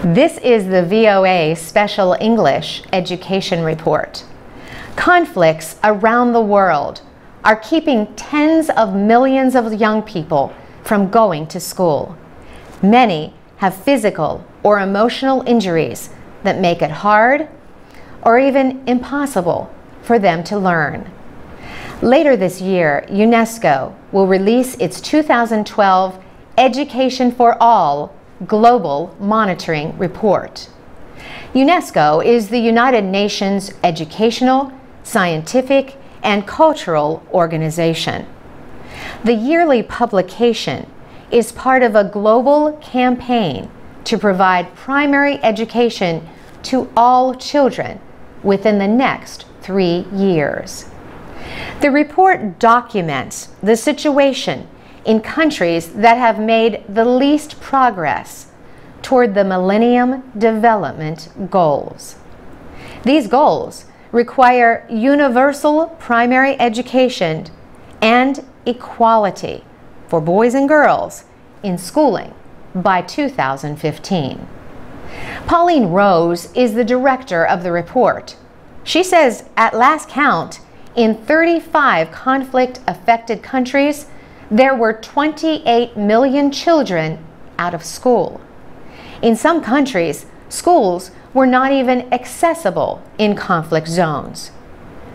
This is the VOA Special English Education Report. Conflicts around the world are keeping tens of millions of young people from going to school. Many have physical or emotional injuries that make it hard or even impossible for them to learn. Later this year, UNESCO will release its 2012 Education for All Global Monitoring Report. UNESCO is the United Nations educational, scientific, and cultural organization. The yearly publication is part of a global campaign to provide primary education to all children within the next 3 years. The report documents the situation in countries that have made the least progress toward the Millennium Development Goals. These goals require universal primary education and equality for boys and girls in schooling by 2015. Pauline Rose is the director of the report. She says at last count, in 35 conflict-affected countries, there were 28 million children out of school. In some countries, schools were not even accessible in conflict zones.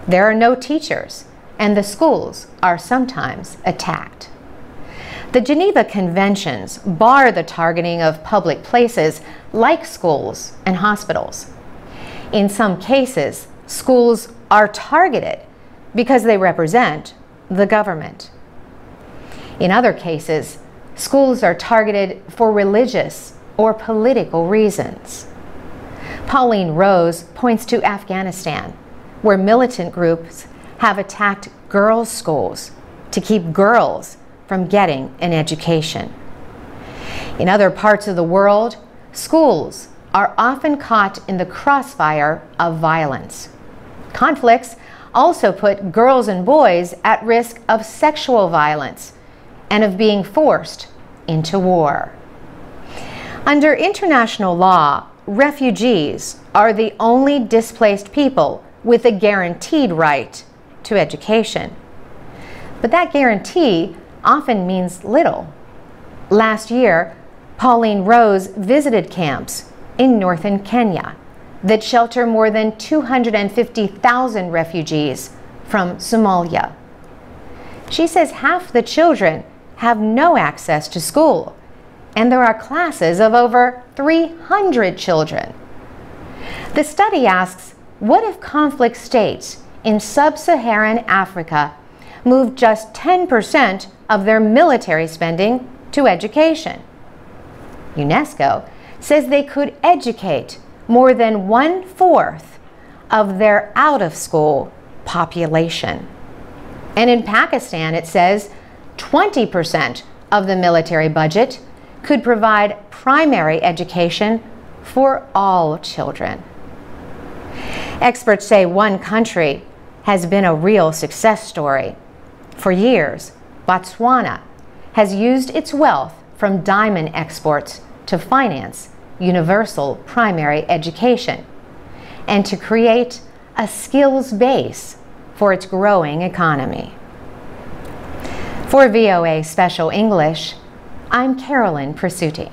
There are no teachers, and the schools are sometimes attacked. The Geneva Conventions bar the targeting of public places like schools and hospitals. In some cases, schools are targeted because they represent the government. In other cases, schools are targeted for religious or political reasons. Pauline Rose points to Afghanistan, where militant groups have attacked girls' schools to keep girls from getting an education. In other parts of the world, schools are often caught in the crossfire of violence. Conflicts also put girls and boys at risk of sexual violence and of being forced into war. Under international law, refugees are the only displaced people with a guaranteed right to education. But that guarantee often means little. Last year, Pauline Rose visited camps in northern Kenya that shelter more than 250,000 refugees from Somalia. She says half the children have no access to school, and there are classes of over 300 children. The study asks, what if conflict states in sub-Saharan Africa move just 10% of their military spending to education? UNESCO says they could educate more than 1/4 of their out-of-school population. And in Pakistan, it says 20% of the military budget could provide primary education for all children. Experts say one country has been a real success story. For years, Botswana has used its wealth from diamond exports to finance universal primary education and to create a skills base for its growing economy. For VOA Special English, I'm Carolyn Presutti.